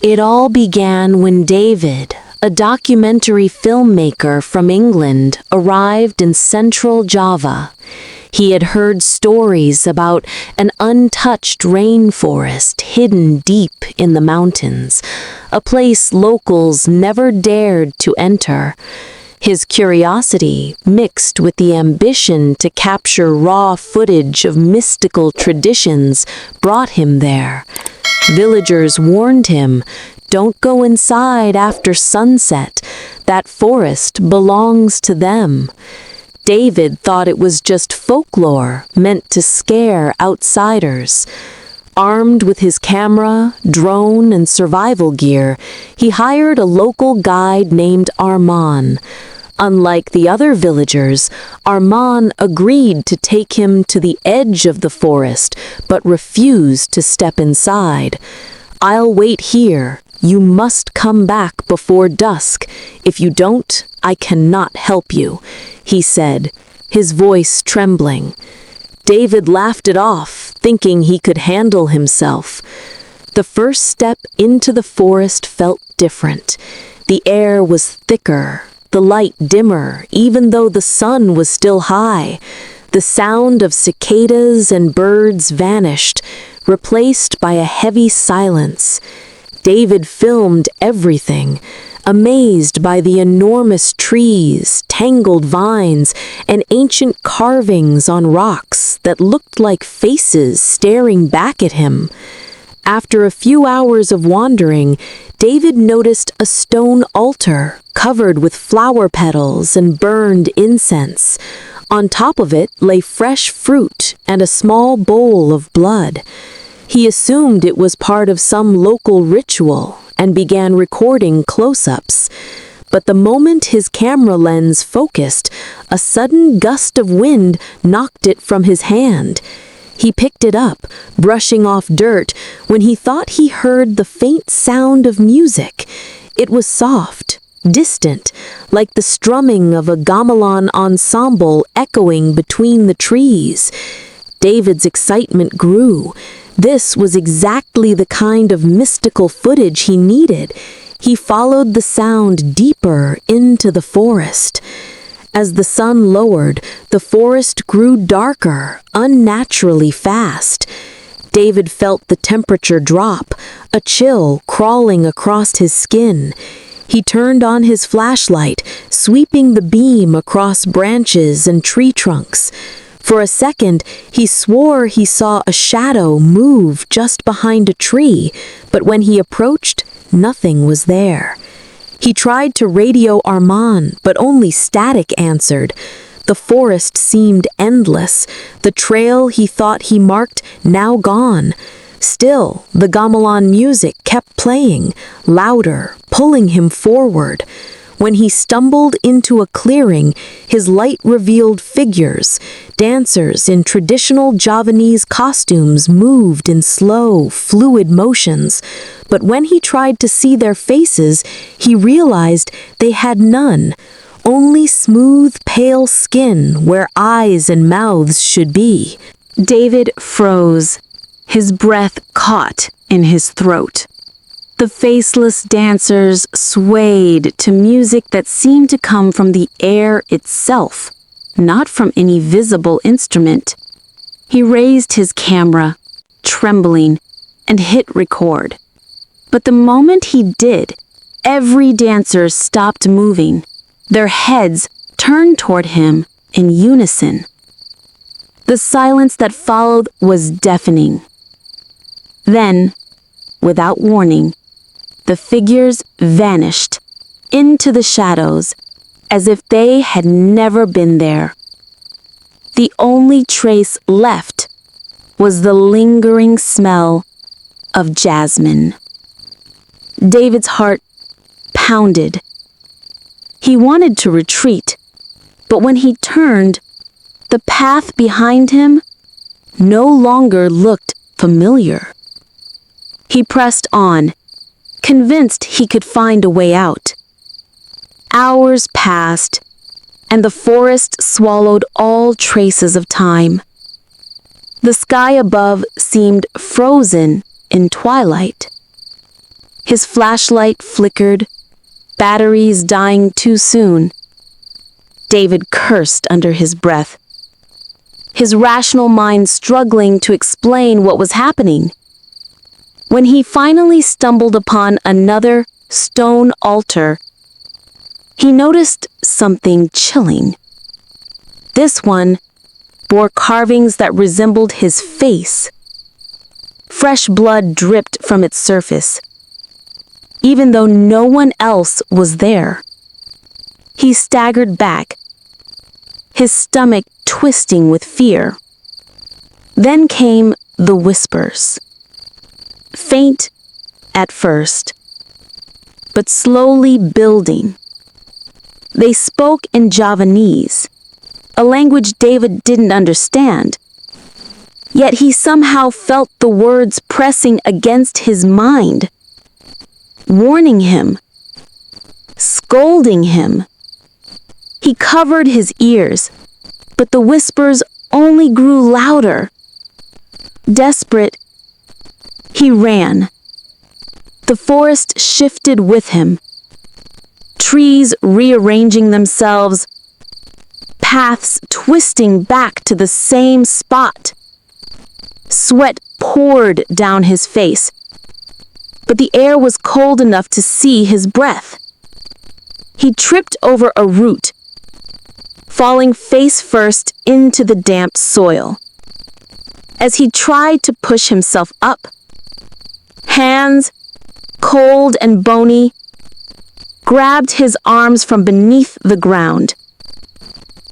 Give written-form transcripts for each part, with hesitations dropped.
It all began when David, a documentary filmmaker from England, arrived in central Java. He had heard stories about an untouched rainforest hidden deep in the mountains, a place locals never dared to enter. His curiosity, mixed with the ambition to capture raw footage of mystical traditions, brought him there. Villagers warned him, "Don't go inside after sunset. That forest belongs to them." David thought it was just folklore meant to scare outsiders. Armed with his camera, drone, and survival gear, he hired a local guide named Arman. Unlike the other villagers, Arman agreed to take him to the edge of the forest, but refused to step inside. "I'll wait here. You must come back before dusk. If you don't, I cannot help you," he said, his voice trembling. David laughed it off, thinking he could handle himself. The first step into the forest felt different. The air was thicker, the light dimmer, even though the sun was still high. The sound of cicadas and birds vanished, replaced by a heavy silence. David filmed everything, amazed by the enormous trees, tangled vines, and ancient carvings on rocks that looked like faces staring back at him. After a few hours of wandering, David noticed a stone altar covered with flower petals and burned incense. On top of it lay fresh fruit and a small bowl of blood. He assumed it was part of some local ritual and began recording close-ups. But the moment his camera lens focused, a sudden gust of wind knocked it from his hand. He picked it up, brushing off dirt, when he thought he heard the faint sound of music. It was soft, distant, like the strumming of a gamelan ensemble echoing between the trees. David's excitement grew. This was exactly the kind of mystical footage he needed. He followed the sound deeper into the forest. As the sun lowered, the forest grew darker, unnaturally fast. David felt the temperature drop, a chill crawling across his skin. He turned on his flashlight, sweeping the beam across branches and tree trunks. For a second, he swore he saw a shadow move just behind a tree, but when he approached, nothing was there. He tried to radio Arman, but only static answered. The forest seemed endless, the trail he thought he marked now gone. Still, the gamelan music kept playing, louder, pulling him forward. When he stumbled into a clearing, his light revealed figures. Dancers in traditional Javanese costumes moved in slow, fluid motions. But when he tried to see their faces, he realized they had none. Only smooth, pale skin where eyes and mouths should be. David froze. His breath caught in his throat. The faceless dancers swayed to music that seemed to come from the air itself, not from any visible instrument. He raised his camera, trembling, and hit record. But the moment he did, every dancer stopped moving. Their heads turned toward him in unison. The silence that followed was deafening. Then, without warning, the figures vanished into the shadows as if they had never been there. The only trace left was the lingering smell of jasmine. David's heart pounded. He wanted to retreat, but when he turned, the path behind him no longer looked familiar. He pressed on, convinced he could find a way out. Hours passed, and the forest swallowed all traces of time. The sky above seemed frozen in twilight. His flashlight flickered, batteries dying too soon. David cursed under his breath, his rational mind struggling to explain what was happening. When he finally stumbled upon another stone altar, he noticed something chilling. This one bore carvings that resembled his face. Fresh blood dripped from its surface, even though no one else was there. He staggered back, his stomach twisting with fear. Then came the whispers. Faint at first, but slowly building. They spoke in Javanese, a language David didn't understand. Yet he somehow felt the words pressing against his mind, warning him, scolding him. He covered his ears, but the whispers only grew louder. Desperate, he ran. The forest shifted with him, trees rearranging themselves, paths twisting back to the same spot. Sweat poured down his face, but the air was cold enough to see his breath. He tripped over a root, falling face first into the damp soil. As he tried to push himself up, hands, cold and bony, grabbed his arms from beneath the ground.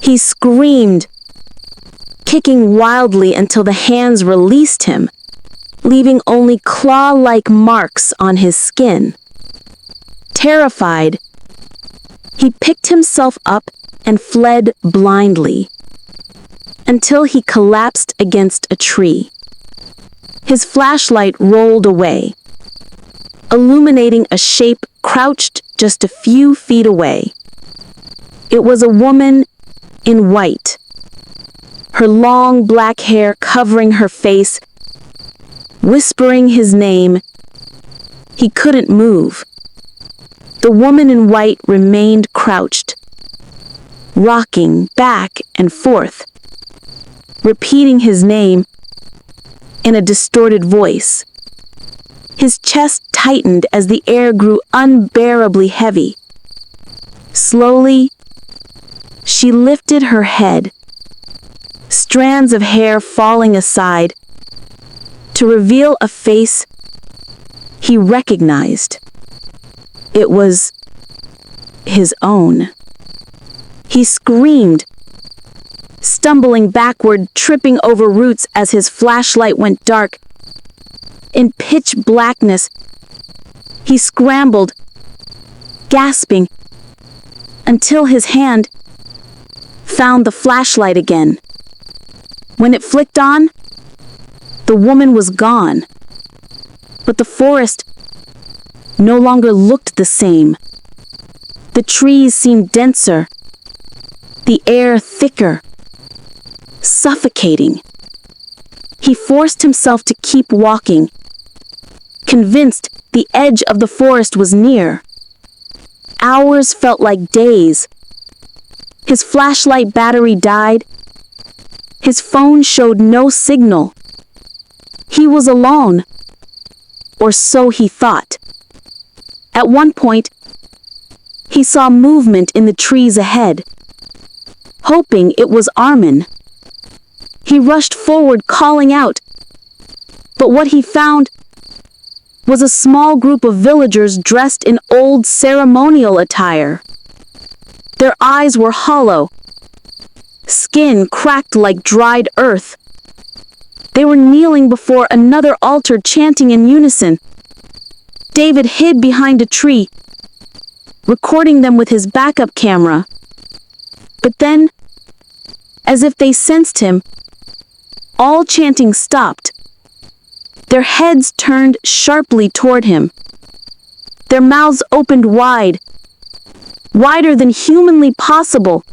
He screamed, kicking wildly until the hands released him, leaving only claw-like marks on his skin. Terrified, he picked himself up and fled blindly, until he collapsed against a tree. His flashlight rolled away, illuminating a shape crouched just a few feet away. It was a woman in white, her long black hair covering her face, whispering his name. He couldn't move. The woman in white remained crouched, rocking back and forth, repeating his name in a distorted voice. His chest tightened as the air grew unbearably heavy. Slowly, she lifted her head, strands of hair falling aside, to reveal a face he recognized. It was his own. He screamed, stumbling backward, tripping over roots as his flashlight went dark. In pitch blackness, he scrambled, gasping, until his hand found the flashlight again. When it flicked on, the woman was gone. But the forest no longer looked the same. The trees seemed denser, the air thicker, suffocating. He forced himself to keep walking, convinced the edge of the forest was near. Hours felt like days. His flashlight battery died. His phone showed no signal. He was alone, or so he thought. At one point, he saw movement in the trees ahead, hoping it was Armin. He rushed forward, calling out, but what he found was a small group of villagers dressed in old ceremonial attire. Their eyes were hollow, skin cracked like dried earth. They were kneeling before another altar, chanting in unison. David hid behind a tree, recording them with his backup camera. But then, as if they sensed him, all chanting stopped. Their heads turned sharply toward him. Their mouths opened wide, wider than humanly possible,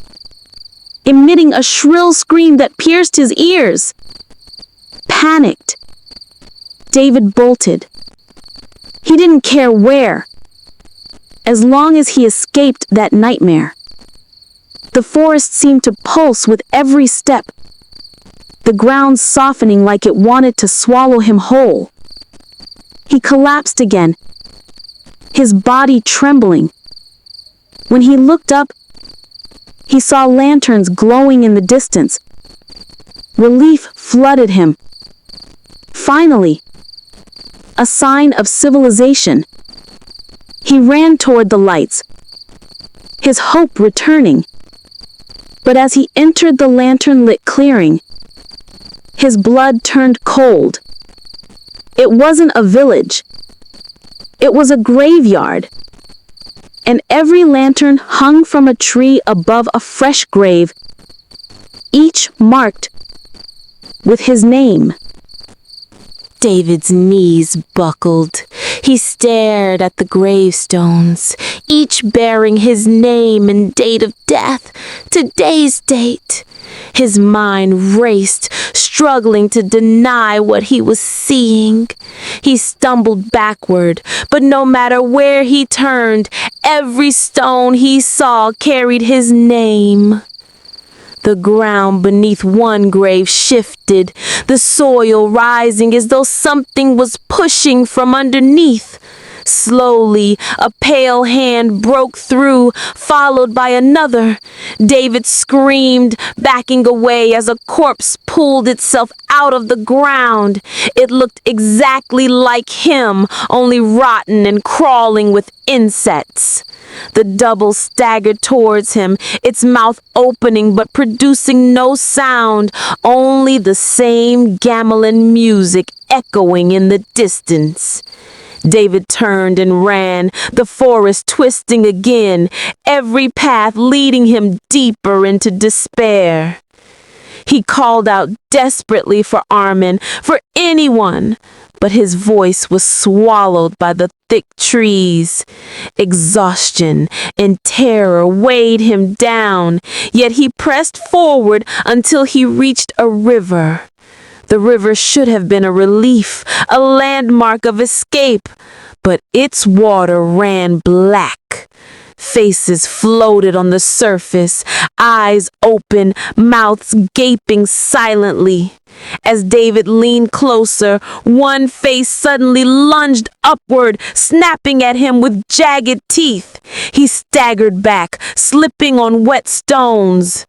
emitting a shrill scream that pierced his ears. Panicked, David bolted. He didn't care where, as long as he escaped that nightmare. The forest seemed to pulse with every step, the ground softening like it wanted to swallow him whole. He collapsed again, his body trembling. When he looked up, he saw lanterns glowing in the distance. Relief flooded him. Finally, a sign of civilization. He ran toward the lights, his hope returning. But as he entered the lantern-lit clearing, his blood turned cold. It wasn't a village. It was a graveyard. And every lantern hung from a tree above a fresh grave, each marked with his name. David's knees buckled. He stared at the gravestones, each bearing his name and date of death, today's date. His mind raced, struggling to deny what he was seeing. He stumbled backward, but no matter where he turned, every stone he saw carried his name. The ground beneath one grave shifted, the soil rising as though something was pushing from underneath. Slowly, a pale hand broke through, followed by another. David screamed, backing away as a corpse pulled itself out of the ground. It looked exactly like him, only rotten and crawling with insects. The double staggered towards him, its mouth opening but producing no sound, only the same gamelan music echoing in the distance. David turned and ran, the forest twisting again, every path leading him deeper into despair. He called out desperately for Armin, for anyone, but his voice was swallowed by the thick trees. Exhaustion and terror weighed him down, yet he pressed forward until he reached a river. The river should have been a relief, a landmark of escape, but its water ran black. Faces floated on the surface, eyes open, mouths gaping silently. As David leaned closer, one face suddenly lunged upward, snapping at him with jagged teeth. He staggered back, slipping on wet stones.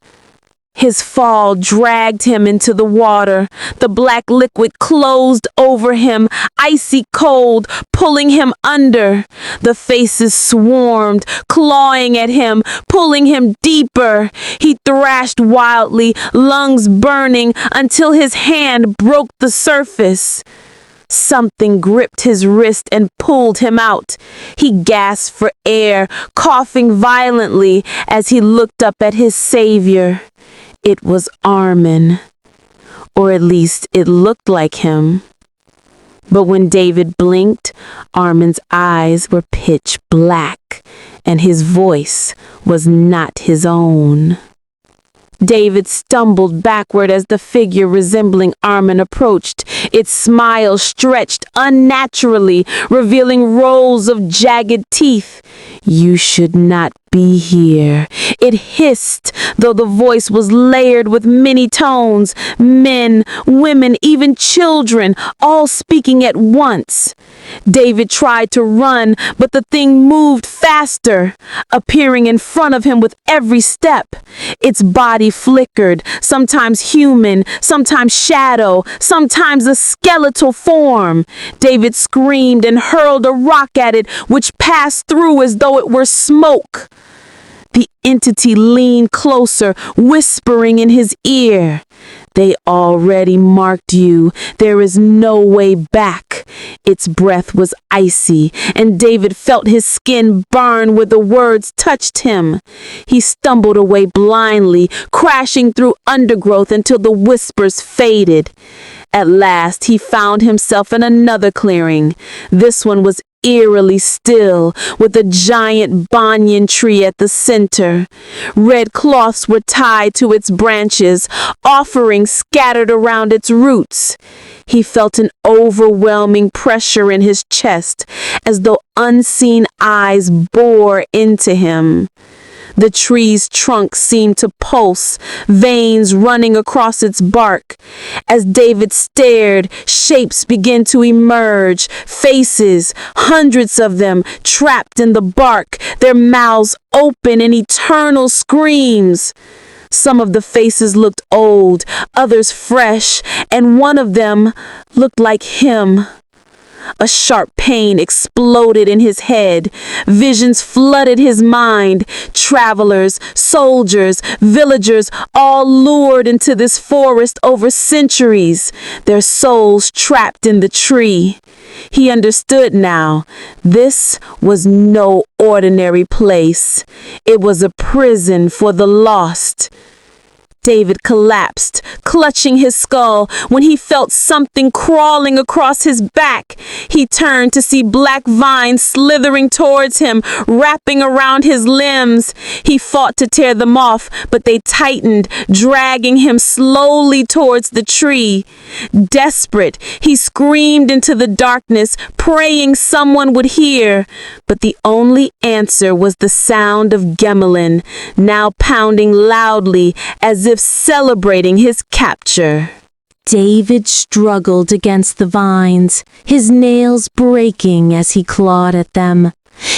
His fall dragged him into the water. The black liquid closed over him, icy cold, pulling him under. The faces swarmed, clawing at him, pulling him deeper. He thrashed wildly, lungs burning, until his hand broke the surface. Something gripped his wrist and pulled him out. He gasped for air, coughing violently as he looked up at his savior. It was Armin, or at least it looked like him. But when David blinked, Armin's eyes were pitch black, and his voice was not his own. David stumbled backward as the figure resembling Armin approached. Its smile stretched unnaturally, revealing rows of jagged teeth. "You should not be here," it hissed, though the voice was layered with many tones. Men, women, even children, all speaking at once. David tried to run, but the thing moved faster, appearing in front of him with every step. Its body flickered, sometimes human, sometimes shadow, sometimes a skeletal form. David screamed and hurled a rock at it, which passed through as though it were smoke. The entity leaned closer, whispering in his ear, "They already marked you. There is no way back." Its breath was icy, and David felt his skin burn where the words touched him. He stumbled away blindly, crashing through undergrowth until the whispers faded. At last, he found himself in another clearing. This one was eerily still, with a giant banyan tree at the center. Red cloths were tied to its branches, offerings scattered around its roots. He felt an overwhelming pressure in his chest, as though unseen eyes bore into him. The tree's trunk seemed to pulse, veins running across its bark. As David stared, shapes began to emerge, faces, hundreds of them, trapped in the bark, their mouths open in eternal screams. Some of the faces looked old, others fresh, and one of them looked like him. A sharp pain exploded in his head. Visions flooded his mind. Travelers, soldiers, villagers, all lured into this forest over centuries, their souls trapped in the tree. He understood now. This was no ordinary place. It was a prison for the lost. David collapsed, clutching his skull, when he felt something crawling across his back. He turned to see black vines slithering towards him, wrapping around his limbs. He fought to tear them off, but they tightened, dragging him slowly towards the tree. Desperate, he screamed into the darkness, praying someone would hear. But the only answer was the sound of Gemelin, now pounding loudly as if celebrating his capture. David struggled against the vines, his nails breaking as he clawed at them.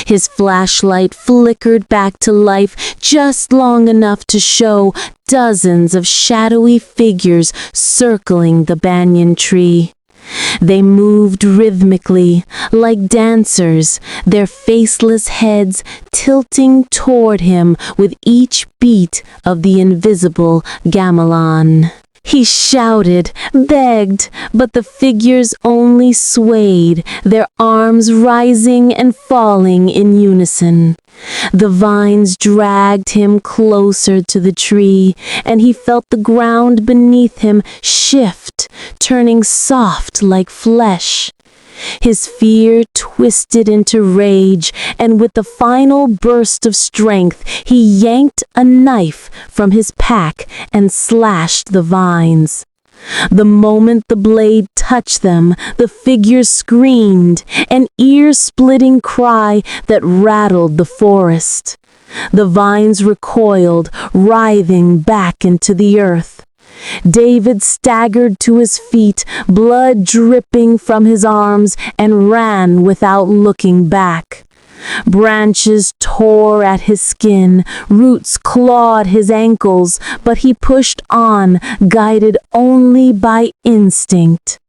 His flashlight flickered back to life just long enough to show dozens of shadowy figures circling the banyan tree. They moved rhythmically, like dancers, their faceless heads tilting toward him with each beat of the invisible gamelan. He shouted, begged, but the figures only swayed, their arms rising and falling in unison. The vines dragged him closer to the tree, and he felt the ground beneath him shift, turning soft like flesh. His fear twisted into rage, and with a final burst of strength, he yanked a knife from his pack and slashed the vines. The moment the blade touched them, the figures screamed, an ear-splitting cry that rattled the forest. The vines recoiled, writhing back into the earth. David staggered to his feet, blood dripping from his arms, and ran without looking back. Branches tore at his skin, roots clawed his ankles, but he pushed on, guided only by instinct.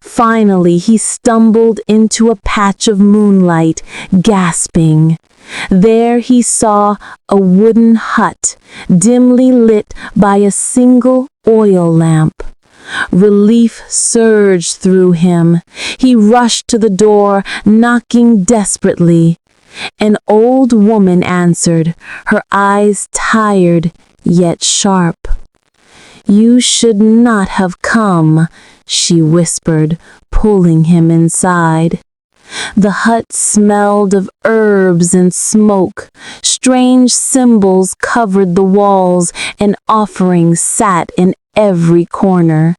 Finally, he stumbled into a patch of moonlight, gasping. There he saw a wooden hut, dimly lit by a single oil lamp. Relief surged through him. He rushed to the door, knocking desperately. An old woman answered, her eyes tired yet sharp. "You should not have come," she whispered, pulling him inside. The hut smelled of herbs and smoke. Strange symbols covered the walls, and offerings sat in every corner.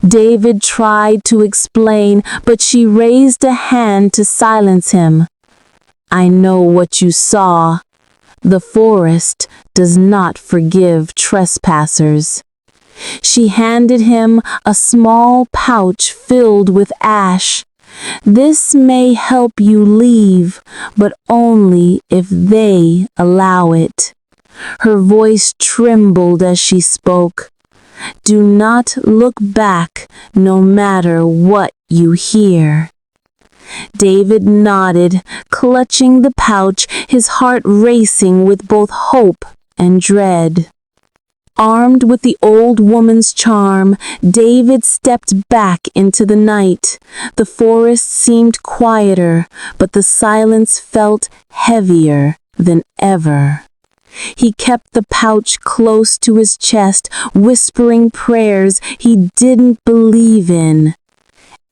David tried to explain, but she raised a hand to silence him. "I know what you saw. The forest does not forgive trespassers." She handed him a small pouch filled with ash. "This may help you leave, but only if they allow it." Her voice trembled as she spoke. "Do not look back, no matter what you hear." David nodded, clutching the pouch, his heart racing with both hope and dread. Armed with the old woman's charm, David stepped back into the night. The forest seemed quieter, but the silence felt heavier than ever. He kept the pouch close to his chest, whispering prayers he didn't believe in.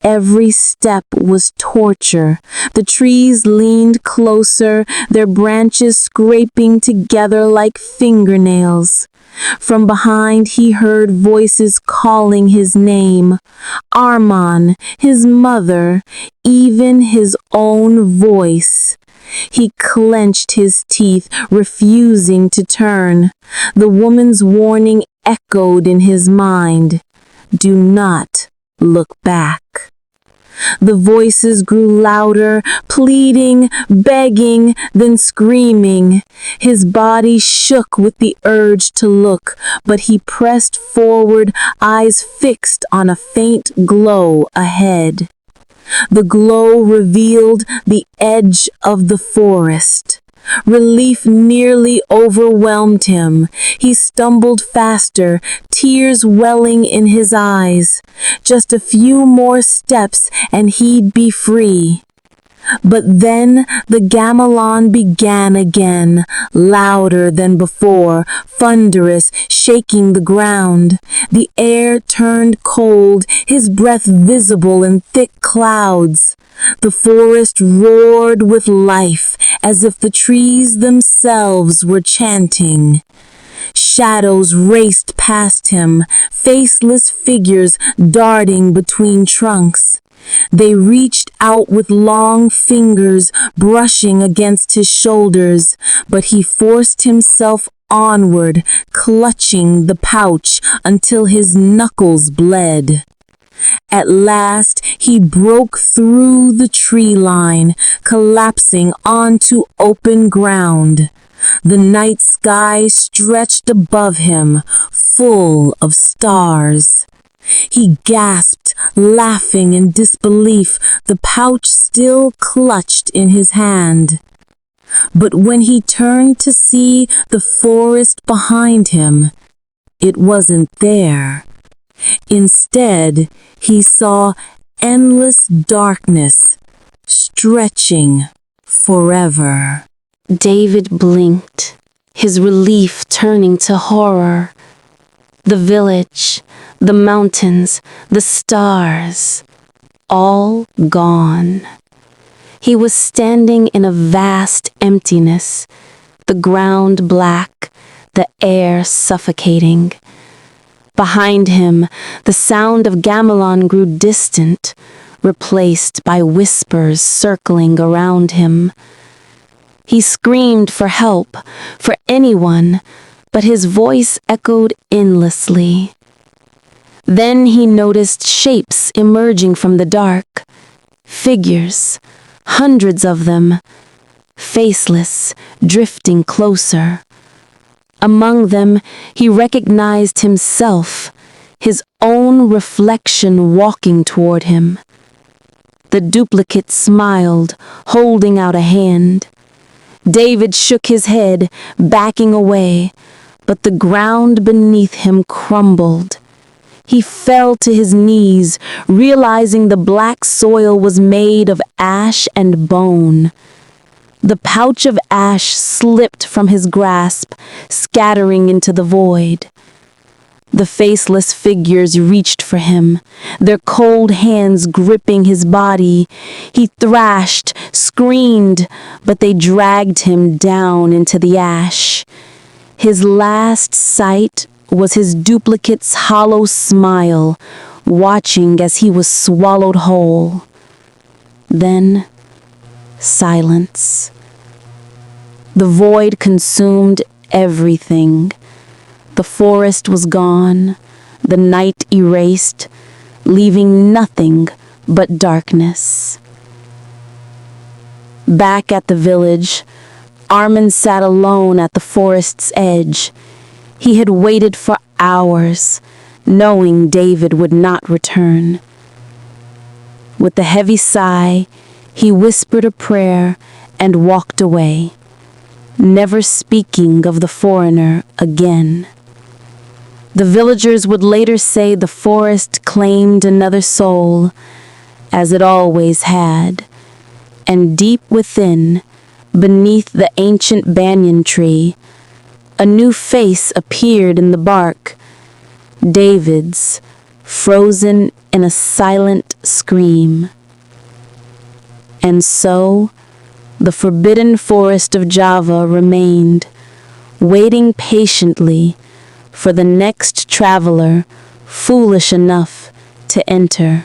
every step was torture. The trees leaned closer, their branches scraping together like fingernails. From behind he heard voices calling his name. Arman, his mother, even his own voice. He clenched his teeth, refusing to turn. The woman's warning echoed in his mind. Do not look back. The voices grew louder, pleading, begging, then screaming. His body shook with the urge to look, but he pressed forward, eyes fixed on a faint glow ahead. The glow revealed the edge of the forest. Relief nearly overwhelmed him. He stumbled faster, tears welling in his eyes. Just a few more steps and he'd be free. But then the gamelan began again, louder than before, thunderous, shaking the ground. The air turned cold, his breath visible in thick clouds. The forest roared with life, as if the trees themselves were chanting. Shadows raced past him, faceless figures darting between trunks. They reached out with long fingers, brushing against his shoulders, but he forced himself onward, clutching the pouch until his knuckles bled. At last, he broke through the tree line, collapsing onto open ground. The night sky stretched above him, full of stars. He gasped, laughing in disbelief, the pouch still clutched in his hand. But when he turned to see the forest behind him, it wasn't there. Instead, he saw endless darkness, stretching forever. David blinked, his relief turning to horror. The village, the mountains, the stars, all gone. He was standing in a vast emptiness, the ground black, the air suffocating. Behind him, the sound of gamelan grew distant, replaced by whispers circling around him. He screamed for help, for anyone, but his voice echoed endlessly. Then he noticed shapes emerging from the dark, figures, hundreds of them, faceless, drifting closer. Among them, he recognized himself, his own reflection walking toward him. The duplicate smiled, holding out a hand. David shook his head, backing away, but the ground beneath him crumbled. He fell to his knees, realizing the black soil was made of ash and bone. The pouch of ash slipped from his grasp, scattering into the void. The faceless figures reached for him, their cold hands gripping his body. He thrashed, screamed, but they dragged him down into the ash. His last sight was his duplicate's hollow smile, watching as he was swallowed whole. Then, silence. The void consumed everything. The forest was gone, the night erased, leaving nothing but darkness. Back at the village, Arman sat alone at the forest's edge. He had waited for hours, knowing David would not return. With a heavy sigh, he whispered a prayer and walked away, never speaking of the foreigner again. The villagers would later say the forest claimed another soul, as it always had, and deep within, beneath the ancient banyan tree, a new face appeared in the bark, David's, frozen in a silent scream. And so, the forbidden forest of Java remained, waiting patiently for the next traveler foolish enough to enter.